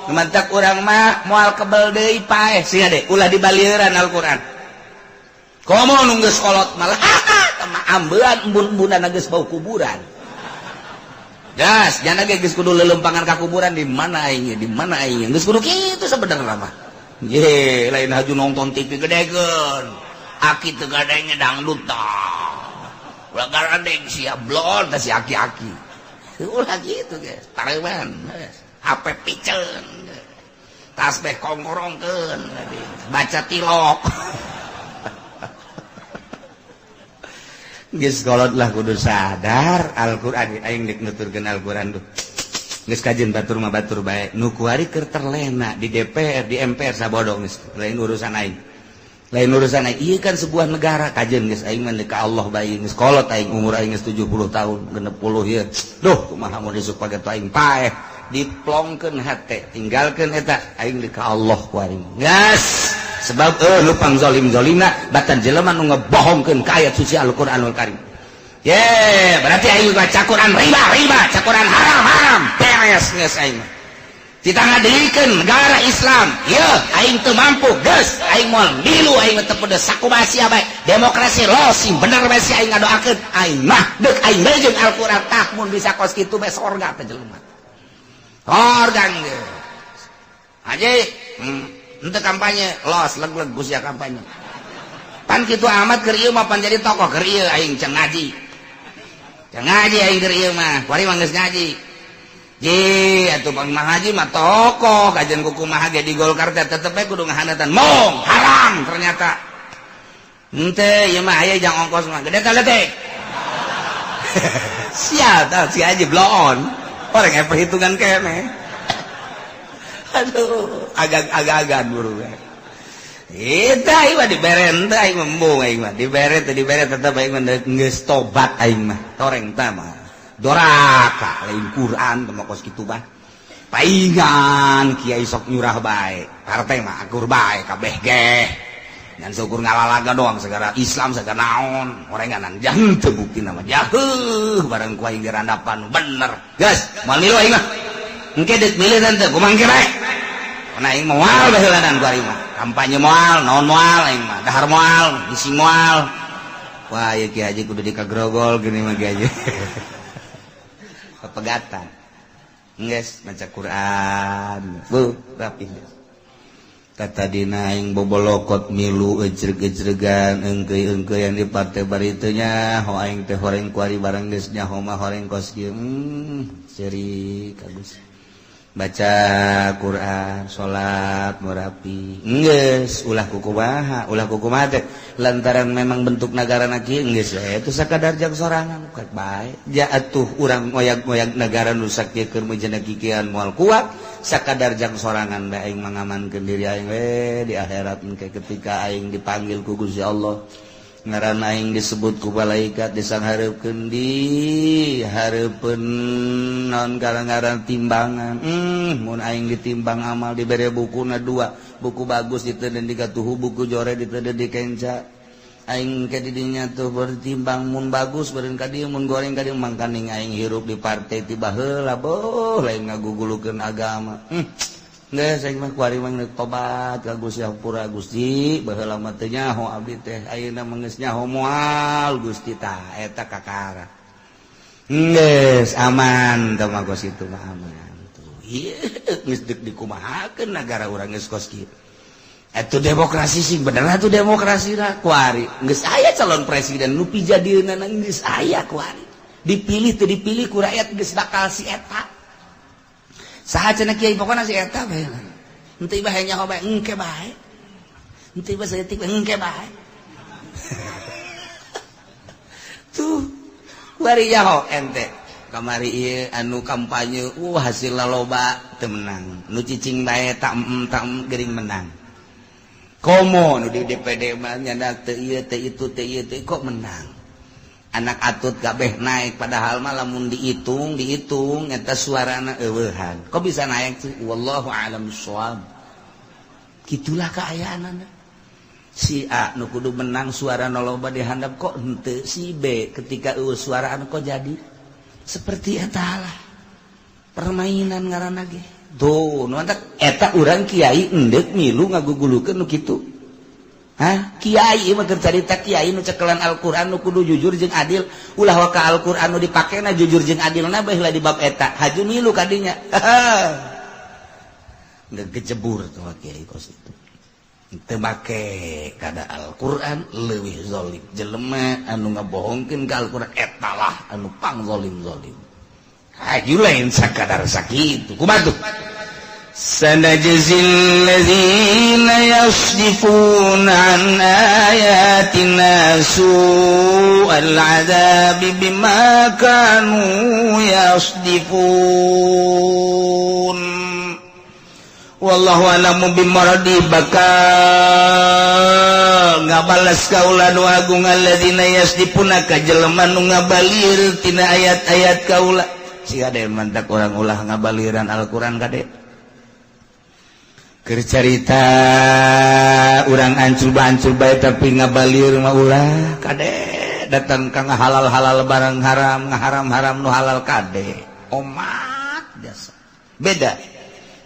Mantak urang mah moal kebel deui paeh sia de ulah dibalieuran Al-Qur'an. Komo nu geus kolot malah mah ambeun embun-embunana geus bau kuburan. Gas, jangan geus kudu lelempangan ka kuburan di mana aing geus kudu kitu sabenerna mah. Ye, lain haju nonton TV gedegeun. Aki teu gadeng dangdut tah. Ulah gadeng sia blon tah si aki-aki. Ulah gitu guys, tareman. HP piceun. Tasbih kongkorongkeun, baca tilok. Geus kolot lah kudu sadar Al-Qur'an aing dik nuturkeun Al-Qur'an tuh. Geus kajeun batur mah batur bae. Nu kuari keur terlena di DPR, di MPR sabodong geus lain urusan aing. Lain urusan aing. Ieu kan sebuah negara kajeun geus aing mah ka Allah bae geus kolot aing umur aing geus 70 tahun, genep 10 ieu. Duh, kumaha mun disuk paget aing paeh diplongkeun hate, tinggalkeun eta aing ka Allah kuari. Gas. Sebab lupang zalim-zalimna batan jelema nu ngebohongkeun ka ayat suci Al-Qur'anul Karim. Berarti aing baca Quran riba, Quran haram, beres geus aing. Ditanggadikeun negara Islam. Ieu aing teu mampu, geus aing moal milu aing teu pedes sakumaha bae. Demokrasi losing bener bae si aing ngadoakeun aing mah deuk aing bae jeung Al-Qur'an tah mun bisa kos kitu bae sorga teh jelema. Sorga geus. Aje henteu kampanye los leg-leg gusia kampanye. Pan kitu amat keur ieu mah pan jadi tokoh keur ieu aing can ngaji. Ngaji aing keur ieu mah, kuari mah geus ngaji. Ji, atuh Bang Mahaji mah tokoh, kajian kuku mah ge di Golkar teh tetep we kudu ngahandatan. Mong, haram ternyata. Henteu, ieu mah aya jang ongkos mah gede teh teh. Sia tah si Haji bloon. Orang ge perhitungan kene. Aduh, agak-agagan buru we. Eta ieu mah diberen teh aing embung aing mah. Dibere tetep aing mah geus tobat aing mah. Toreng teh mah doraka lain Quran teh kos kitu mah. Paingan kiai sok nyurah bae. Partai mah akur bae kabeh ge. Ngan syukur ngalalaga doang segala Islam segala naon. Orenganan jang teu bukti nama jaheuh bareng ku aing gerandapan bener. Geus, moal milu aing mah. Engke deuk milih teh kumaha engke bae. Nah aing moal baheulanan ku ari mah. Kampanye moal, naon moal aing mah. Dahar moal, bising moal. Wah, ieu Ki Haji kudu dikagrogol gini mah Ki Haji. Pepegatan. Geus maca Quran. Rapih. Kata dina aing bobolokot milu ejreg-ejregan engkeuy-engkeuyan di partai bari teu nya, ho aing teh horeng kuari bareng geus nyaho mah horeng kos kieu. Seri kagus. Baca Quran, salat, murapi. Geus ulah kukumaha teh lantaran memang bentuk nagarana kieu geus itu sakadar jang sorangan kad bae. Ja atuh urang moyag-moyag negara nu sakieu keur meujeuna kikieuan moal kuat sakadar jang sorangan bae aing mangamankeun diri aing we di akhirat engke ketika aing dipanggil ku Gusti Allah. Ngaran aing disebut ku malaikat disanghareukeun di hareupeun naon ngaran timbangan. Mun aing ditimbang amal dibere bukuna 2, buku bagus diteudeun di katuhu, buku jore diteudeun di kenca. Aing ke didinya tuh bertimbang mun bagus beureun ka dieu mun goreng ka dieu mangkaning aing hirup di partai tiba heula boh lain ngagugulukeun agama. Geus aing mah kuari mah tobat ka Gusti Hampura Gusti baheula mah teu nyaho abdi teh ayeuna mah geus nyaho moal Gusti tah eta kakara. Geus aman tah mah kos kitu mah aman tuh. Ieu geus deuk dikumahakeun negara urang geus kos kitu. Eta demokrasi sing bener atuh demokrasi lah kuari. Geus aya calon presiden nu pijadieunna geus aya kuari. Dipilih teu dipilih ku rakyat geus bakal si eta. Saha cenah kiai pokona si eta bae. Henteu bae nyaho bae engke bae. Henteu bae saeutik bae engke bae. Tuh bari nyaho ente. Kamari ieu anu kampanye hasilna loba teu menang. Nu cicing bae tak gering menang. Komo nu di DPD mah nyandak teu ieu teu itu teu ieu teu kok menang. Anak atut kabeh naik padahal mah lamun dihitung eta suarana eueuhan. Kok bisa naik sih? Wallahu a'lam bishawab. gitulah keayaanana. Si A nu kudu menang suara noloba dihandap kok henteu si B ketika suara anu kok jadi seperti eta lah permainan ngaranna ge. Tuh nu eta urang kiai endek milu ngagugulukeun nu kitu. Hah? Kiai mah keur carita kiai nu cekelan Al-Qur'an nu kudu jujur jeung adil, ulah wa ka Al-Qur'an nu dipakena jujur jeung adilna bae heula di bab eta. Haju milu kadinya. Nggak kecebur tuh kiai kos itu. Teu make kada Al-Qur'an leuwih zalim. Jelema anu ngabohongkeun ka Al-Qur'an eta lah anu pang zalim-zalim. Haju lain sakadar sakitu. Kumaha tuh? Sanajzil ladzina yasdifuna an ayatina su'al 'adzabi bima kanu yasdifun. Wallahu a'lamu bimaradi bakal ngabalas kaula nu agung alladzina yasdifuna ka jelema nu ngabalir tina ayat-ayat kaula. Siga ade mantak urang ulah ngabaliran Al-Qur'an kade. Keur carita urang ancul-ancul bae tapi ngabalir mah ulah kade. Datang ka halal-halal barang haram, ngaharam-haram nu halal kade. Omat biasa. Beda.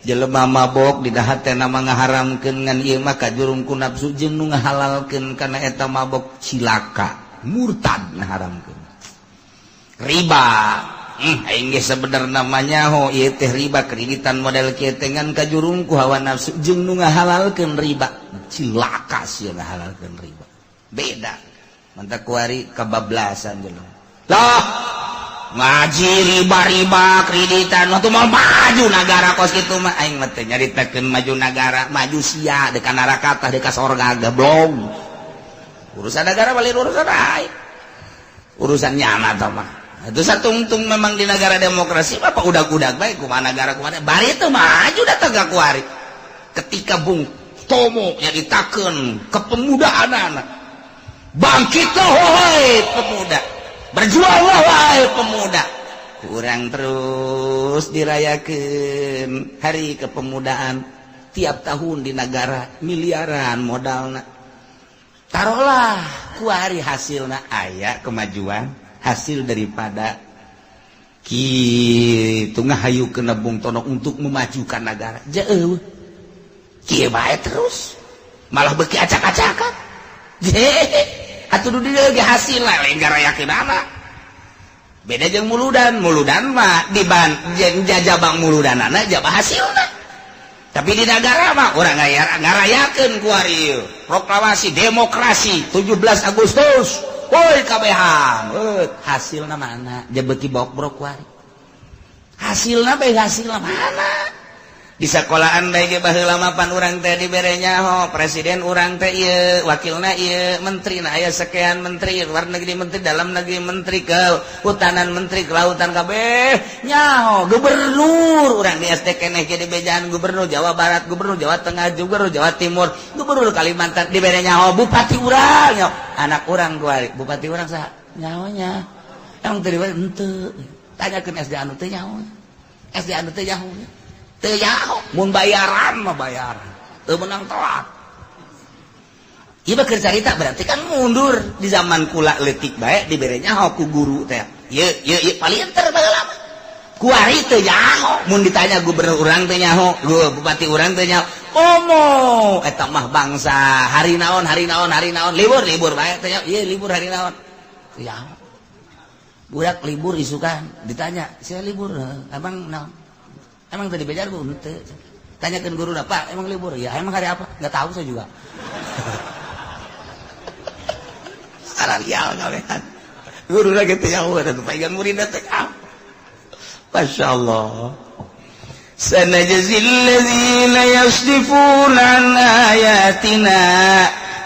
Jelema mabok di dahat teh nama ngaharamkeun ngan ieu mah kajurung ku nafsu jeung nu ngahalalkeun kana eta mabok cilaka murtad ngaharamkeun riba aing ge sabener namanya ho ieu teh riba kreditan model kieu teh ngan kajurung ku hawa nafsu jeung nu ngahalalkeun riba cilaka sia ngahalalkeun riba beda mantap kuari kabablasan jelema lah ngaji riba-riba kreditan waktu mau maju negara kos gitu mah aing mah teh nyaritakeun maju negara maju sia dekat neraka tah dekat sorga gablong urusan negara balik urusan aing urusan nyana tah mah itu satungtung memang di negara demokrasi apa udag-udag bae kumaha negara kumaha bari teu maju da teh kuari ketika Bung Tomo nyaritakeun kepemudaan bangkitlah wahai pemuda berjuanglah wahai pemuda. Kurang terus dirayakeun hari kepemudaan tiap tahun di negara miliaran modalna. Taruhlah ku hari hasilna aya kemajuan hasil daripada kitu ngahayukeun Bung Tono untuk memajukan negara. Jeuh. Kieu bae terus. Malah beuki acak-acakan. Atuh di dieu ge hasil lain garayakeun anak. Beda jeung muludan mah diban jajabang muludanana jabah hasilna. Tapi di negara mah urang ngarayakeun ku ari ieu. Proklamasi demokrasi 17 Agustus. Woi kabehan, hasilna mana? Je beuki bok-brok ku ari. Hasilna bae hasilna mana? Di sekolahan bae ge baheula mapan urang teh dibere nyaho presiden urang teh ieu wakilna ieu menterina aya sekian menteri luar negeri menteri dalam negeri menteri kehutanan menteri kelautan kabeh nyaho gubernur urang di SD keneh ge dibejaan gubernur Jawa Barat gubernur Jawa Tengah gubernur Jawa Timur gubernur Kalimantan dibere nyaho bupati urang nyaho anak urang kuari bupati urang saha nyahonya emang teu dibere henteu tanyakeun SD anu teh nyaho SD anu teh nyaho teu nyaho mun bayaran mah bayaran teu menang telat ieu mah keur carita berarti kan mundur di zaman kula leutik bae dibere nyaho ku guru teh ieu palinter baheula mah kuari teu nyaho mun ditanya gubernur urang teh nyaho bupati urang teh nyaho komo eta mah bangsa hari naon libur bae teh nyaho ieu libur hari naon teu nyaho budak libur isukan ditanya saya libur abang naon emang tadi bejar bu? Tanyakan guru Pak, emang libur? Ya emang hari apa? Nggak tahu saya juga. Salah lial kawean. Guru lagi tahu ada tuh pegang murid teh. Masya Allah. Sanajzil ladzina yasdifuna an ayatina.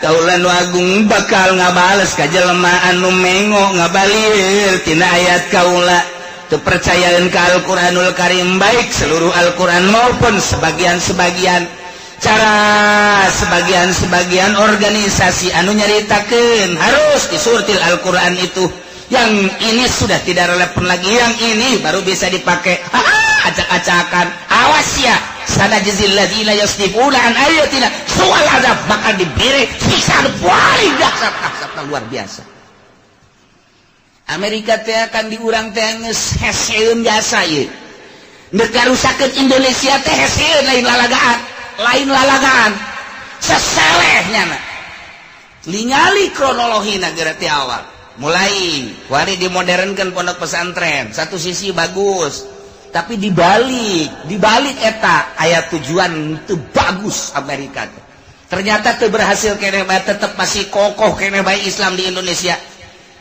Kaulan agung bakal ngabales ka jelema anu mengo ngabalir tina ayat kaula. Kepercayaan ke Al-Quranul Karim baik seluruh Al-Quran maupun sebagian-sebagian cara sebagian-sebagian organisasi anu nyaritakeun harus disurtil Al-Quran itu yang ini sudah tidak relevan lagi yang ini baru bisa dipakai acak-acakan awas ya sanajzil ladzina yasdifuna an ayatina su'al azab, bakal diberi siksa paling dahsyat luar biasa. Amerika teh akan diurang teh geus heseun jasa ieu. Negara rusakeun Indonesia teh heseun lain lalagaan. Seselehnya na. Lingali kronologi negara ti awal. Mulai wari dimodernkeun pondok pesantren, satu sisi bagus, tapi dibalik eta aya tujuan teu bagus Amerika. Ternyata teu berhasil keneh bae, tetep masih kokoh keneh bae Islam di Indonesia.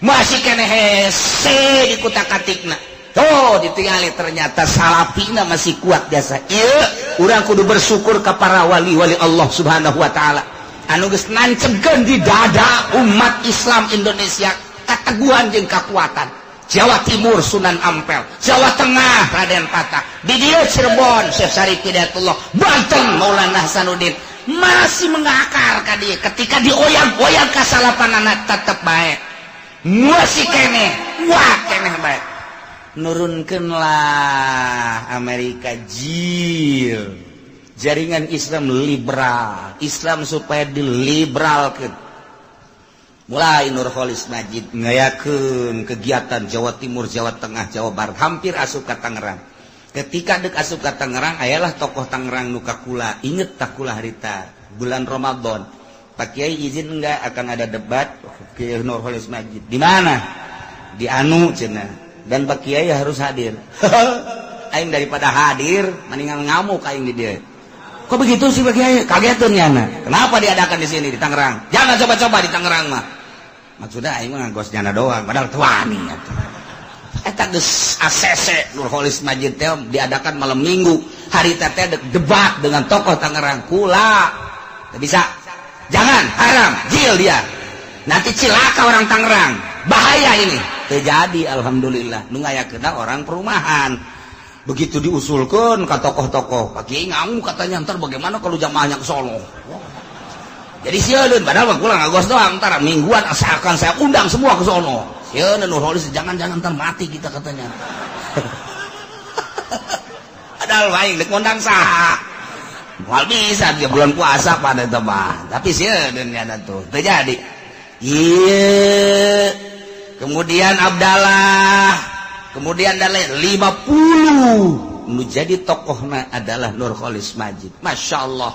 Masih keneh hese di kutak-katikna. Tuh ditingali ternyata salafina masih kuat biasa. Ieu urang kudu bersyukur ka para wali-wali Allah Subhanahu wa taala anu geus nancegeun di dada umat Islam Indonesia keteguhan jeung kekuatan. Jawa Timur Sunan Ampel, Jawa Tengah Raden Patah, di dieu Cirebon Syekh Syarif Hidayatullah, Banten Maulana Hasanuddin masih mengakar ka dieu. Ketika dioyang-oyang ka salapanana tetep bae. Masih keneh, wah keneh bae. Nurunkeunlah Amerika jil. Jaringan Islam liberal, Islam supaya diliberalkeun. Mulai Nurholis Majid ngayakeun kegiatan Jawa Timur, Jawa Tengah, Jawa Barat, hampir asup ka Tangerang. Ketika dek asup ka Tangerang, ayalah tokoh Tangerang nu kakula, inget tak kula harita bulan Ramadan. Pak Kiai izin enggak akan ada debat ke Nurholis Majid. Di mana? Di Anu cenah. Dan Pak Kiai harus hadir. Aing daripada hadir, mendingan ngamuk aing di dia. Kok begitu sih Pak Kiai? Kagetun ya na. Kenapa diadakan di sini di Tangerang? Jangan coba-coba di Tangerang mah. Maksudnya aing mah gosnyana doang, padahal tuani atuh. Eta geus ACC Nurholis Majid teh diadakan malam Minggu. Hari teh debat dengan tokoh Tangerang. Kula. Teu bisa. Jangan, haram, jil dia. Nanti cilaka orang Tangerang. Bahaya ini. Terjadi alhamdulillah. Nu ngayakeunna orang perumahan. Begitu diusulkan ke tokoh-tokoh, Pak Kiai ngamuk katanya, ntar bagaimana kalau jamaahnya ke Solo? Jadi sieun, padahal aku lah ngagos doang, ntar mingguan asalkan saya undang semua ke Solo. Sieun Nurholis, jangan-jangan ntar mati kita katanya. Padahal baik, dek ngundang saha. Mal bisa dia bulan puasa pada tebah, tapi sieun ya tuh terjadi. Iya, kemudian Abdallah. Kemudian ada 50 nu jadi tokohna adalah Nurholis Majid. Masya Allah.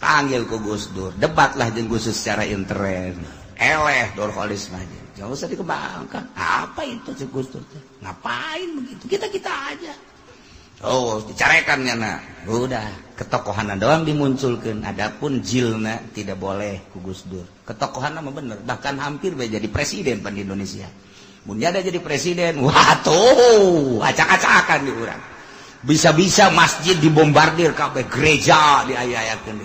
Panggil ku Gus Dur, debatlah jeung Gus secara intern. Eleh Nurholis Majid. Jangan usah dikembangkan. Apa itu si Gus Dur? Ngapain begitu? Kita aja. Oh, dicarekan ya na. Udah, ketokohanan doang dimunculkan. Adapun jilna tidak boleh ku Gus Dur. Ketokohanan mah bener, bahkan hampir jadi presiden pan di Indonesia. Munyada jadi presiden, wah tuh acak-acakan di urang. Bisa-bisa masjid dibombardir kabeh, gereja diayat-ayatkeun.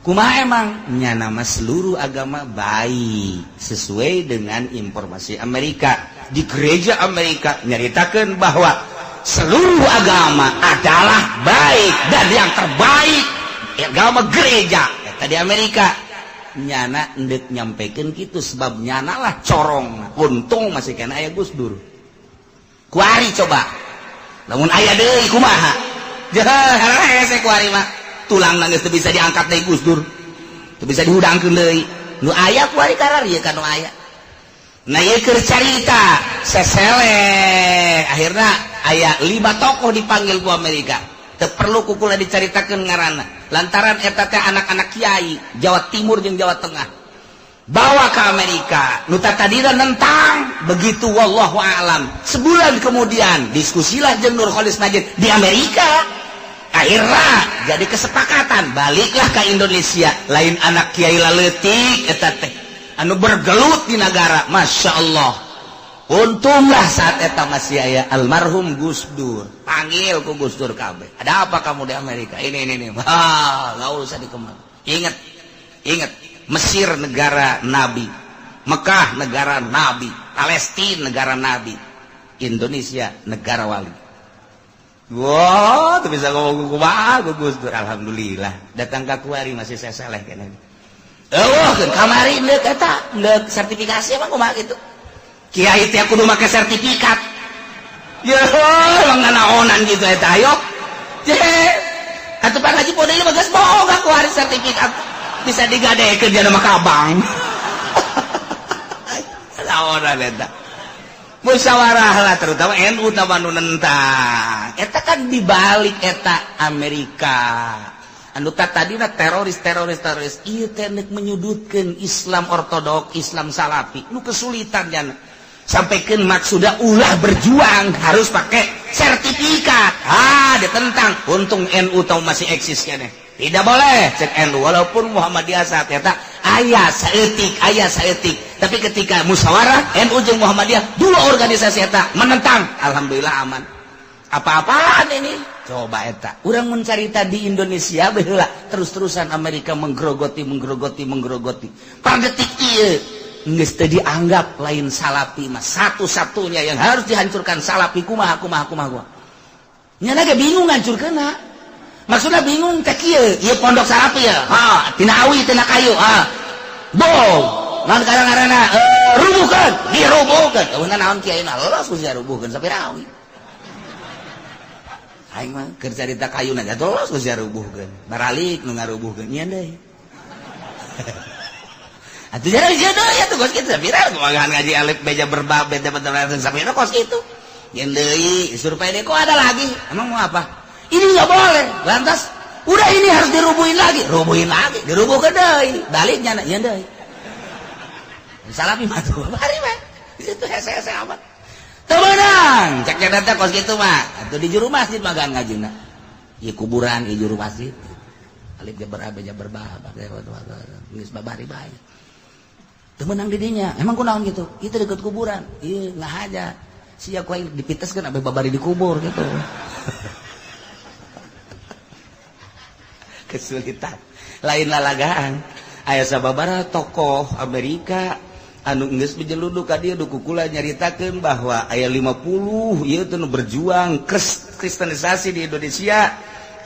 Kumaha emang? Nya nama seluruh agama baik sesuai dengan informasi Amerika. Di gereja Amerika nyaritakeun bahwa seluruh agama adalah baik dan yang terbaik agama gereja. Eta di Amerika. Nyana ndek nyampekeun kitu sebab nyana lah corong. Untung masih kena aya Gus Dur. Kuari coba. Lamun aya deui kumaha? Jah hese kuari mah. Tulang geus teu bisa diangkat deui Gus Dur. Teu bisa dihudangkeun deui. Nu aya kuari karar ieu kan nu aya. Nah ieu keur carita seseleh. Akhirna aya 5 tokoh dipanggil ku Amerika. Teu perlu kukula dicaritakeun ngaranna. Lantaran eta teh anak-anak kiai Jawa Timur jeung Jawa Tengah bawa ke Amerika nu tadina nentang begitu wallahu a'lam. Sebulan kemudian diskusilah jeung Nurholis Majid di Amerika. Akhirnya jadi kesepakatan baliklah ke Indonesia. Lain anak kiai laleutik eta teh anu bergelut di negara. Masya Allah. Untunglah saat eta masih aya almarhum Gus Dur. Panggil ku Gus Dur kabeh. Ada apa kamu di Amerika? Ini. Enggak usah dikembang. Ingat. Mesir negara Nabi. Mekah negara Nabi. Palestina negara Nabi. Indonesia negara wali. Wow, tuh bisa ngomong kumaha Gus Dur. Alhamdulillah. Datang ka kuari masih seseleh keneh. Kamari deuk eta, deuk sertifikasi emang kumaha kitu. Kiai teh kudu make sertifikat. Ya, emang naonan gitu eta ayo. ngaji pondok ini bagus boga ku hari sertifikat bisa digadekeun jangan mah kabang. Lawan eta. Musyawarah lah terutama NU tambah nu nentang. Eta kan dibalik eta Amerika. Anu tadina teroris ieu teh menyudutkeun Islam ortodok, Islam salafi. Nu kesulitan nya. Sampaikan maksudnya ulah berjuang harus pakai sertifikat. Ditentang. Untung NU tahu masih eksis kene. Tidak boleh cek NU walaupun Muhammadiyah saat eta aya saeutik. Tapi ketika musyawarah NU jeung Muhammadiyah dua organisasi eta menentang. Alhamdulillah aman. Apa-apaan ini? Coba eta. Urang mencarita di Indonesia baheula terus-terusan Amerika menggerogoti. Pada detik ieu geus teu dianggap lain salafi mah satu-satunya yang harus dihancurkan salafi kumaha. Nya ge bingung ngancurkeunna. Maksudna bingung teh kieu, ieu pondok salafi ya. Tina awi tina kayu. Bom. Naon karang-karana rubuhkeun, dirubuhkeun. Eueuna naon kiaina lolos ku sia rubuhkeun sapirawi. Aing mah keur carita kayuna nya lolos ku sia rubuhkeun. Baralik nu ngarubuhkeun nya deui. Atuh jarang sia deui atuh kos kitu sapira kumaha ngaji alif beja berbab beda sapira kos kitu. Yen deui survei deko ada lagi. Emang mau apa? Ini nggak boleh. Lantas udah ini harus dirubuhin lagi, dirubuhkeun deui. Baliknya nya deui. Salafi mah tuh bari mah. Itu hese-hese amat. Teu meunang, cek data kos kitu mah. Atuh di juru masjid mah gan ngajina. Ieu kuburan ieu juru masjid. Alif jabar bah, geus babari bae. Teu meunang di dinya. Emang kunaon gitu? Itu deket kuburan. Ieu ngahaja. Sia ku aing dipiteskeun abe babari di kubur gitu. Kesulitan. Lain lalagaan. Aya sababaraha tokoh Amerika anu geus bejeluduk ka dieu dukukula nyaritakeun bahwa aya 50 ieu teh nu berjuang kristenisasi di Indonesia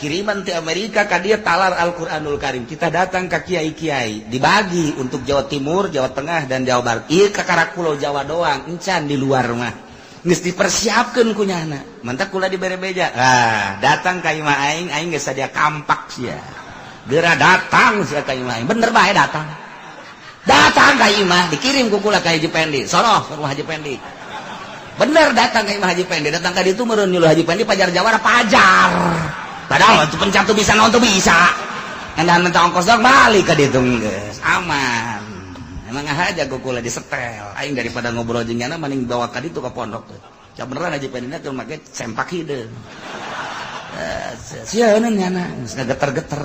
kiriman ti Amerika ka dieu talar Al-Qur'anul Karim. Kita datang ka kiai-kiai dibagi untuk Jawa Timur, Jawa Tengah dan Jawa Barat. Ieu ka karak pulau Jawa doang, encan di luar mah. Geus dipersiapkeun kunyana. Mantap kula dibere beja. Datang ka imah aing geus sadia kampak sia. Geura datang sia ka imah aing. Bener bae datang. Datang ka imah dikirim ku kula ka Haji Pendi. Sono ke rumah Haji Pendi. Bener datang ka imah Haji Pendi. Datang ka ditu meureun nyuluh Haji Pendi pajar jawara pajar. Padahal itu pencatu bisa naon tuh bisa. Endahan minta ongkos dong balik ka ditu geus. Aman. Emang aja ku kula disetel. Aing daripada ngobrol jeung nyana mending bawa ka ditu ka pondok teh. Ya beneran Haji Pendi teh make sempak hideung. Sieun nyana geus geter-geter.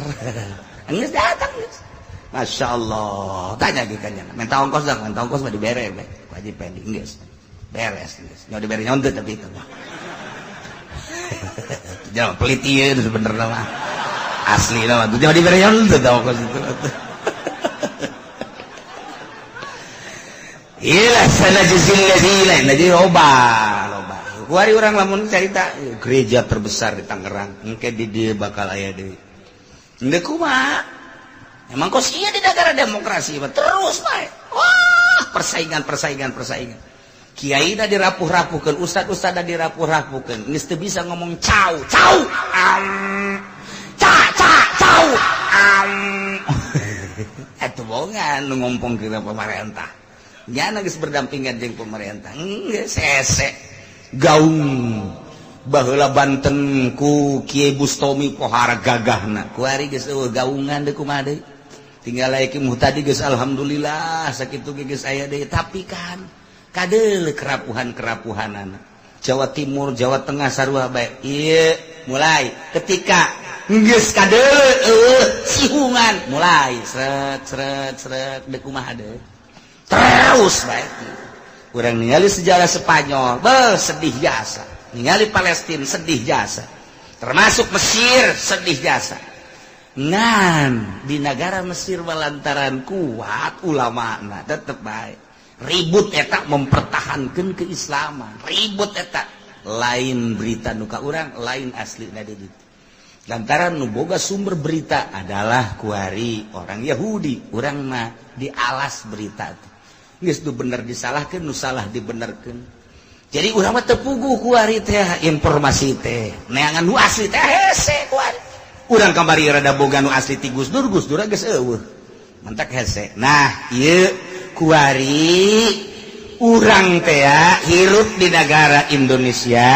Geus datang geus. Masya Allah. Tanya gitu kan nyana. Minta ongkos mah dibere be. Haji Pendi geus. Beres geus. Nyawa dibere nyontet tapi itu mah. Jangan pelit ieu sebenarnya mah. Asli mah. Nyawa dibere nyontet ongkos itu. Ilah sana jazil ladzina jadi loba. Kuari urang lamun carita gereja terbesar di Tangerang, engke di dieu bakal aya deui. Henteu kumaha? Emang kos ieu di negara demokrasi mah terus bae. Wah, persaingan. Kiaina dirapuh-rapuhkeun, ustad-ustadna dirapuh-rapuhkeun. Geus teu bisa ngomong cau. Atuh bongan nu ngompongkeun pemerintah. Nyana geus berdampingan jeung pemerintah. Geus hese. Gaung baheula Banten ku Kiai Bustomi pohara gagahna. Kuari geus eueuh gaungan deui kumaha deui. Tinggal aya Ki Muhtadi geus alhamdulillah sakitu ge geus aya deui. Tapi kan kadeuleu kerapuhan-kerapuhanana. Jawa Timur, Jawa Tengah sarua bae. Ieu mulai ketika geus kadeuleu sihungan mulai sret deui kumaha deui. Terus baik. Urang ningali sejarah Spanyol, sedih jasa. Ningali Palestina sedih jasa. Termasuk Mesir sedih jasa. Ngan di negara Mesir lantaran kuat ulamana tetep baik. Ribut eta mempertahankan keislaman. Ribut eta lain berita nuka urang, lain asli na ditu. Lantaran nu boga sumber berita adalah kuari orang Yahudi. Urang mah dialas berita itu. Geus nu bener disalahkeun, nu salah dibenerkeun. Jadi urang mah teu puguh kuari teh informasi teh. Neangan nu asli teh hese kuari. urang kamari rada boga nu asli ti Gus Dur geus eueuh mentak hese. Nah ieu kuari urang teh hirup di negara Indonesia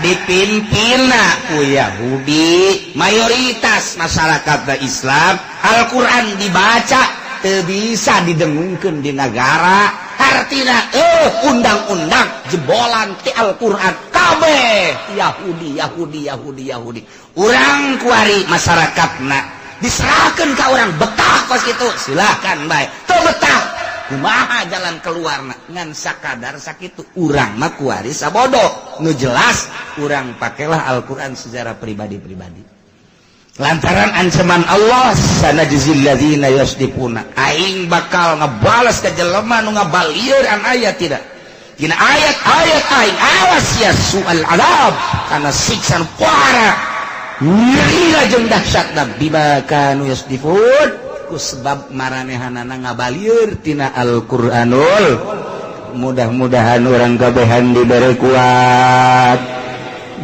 dipimpinna ku Yahudi, mayoritas masyarakat Islam. Al-Quran dibaca teu bisa didengungkeun di negara, artina undang-undang jebolan ti Al-Quran kabeh Yahudi. Urang kuari masyarakatna diserahkeun ka urang, betah kos kitu silakan bae, teu betah kumaha jalan keluarna ngan sakadar sakitu urang mah kuari sabodoh nu jelas urang pakelah Al-Quran secara pribadi-pribadi lantaran ancaman Allah sanajzil ladzina yasdifuna aing bakal ngebales ka jelema nu ngabalieuran ayat tidak dina ayat-ayat aing awas ya sual adab kana siksa para nyerina jeung dahsyatna bima kanu yasdifun sebab maranehanana ngabalieur tina Al-Qur'anul. Mudah-mudahan orang kabehan dibere kuat,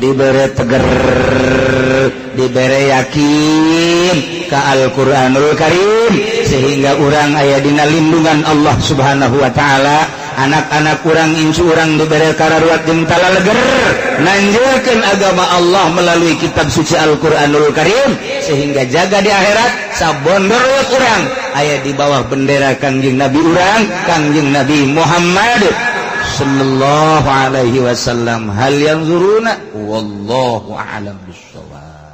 dibere teger, dibere yakin ka Al-Qur'anul Karim sehingga orang aya dina lindungan Allah Subhanahu wa taala. Anak-anak urang insu urang dibere kararuat jeung talaleger nanjeulkeun agama Allah melalui kitab suci Al-Qur'anul Karim sehingga jaga di akhirat sabondorot urang aya di bawah bendera Kangjeng Nabi urang Kangjeng Nabi Muhammad sallallahu alaihi wasallam. Hal yanzuruna wallahu a'lam bissawab.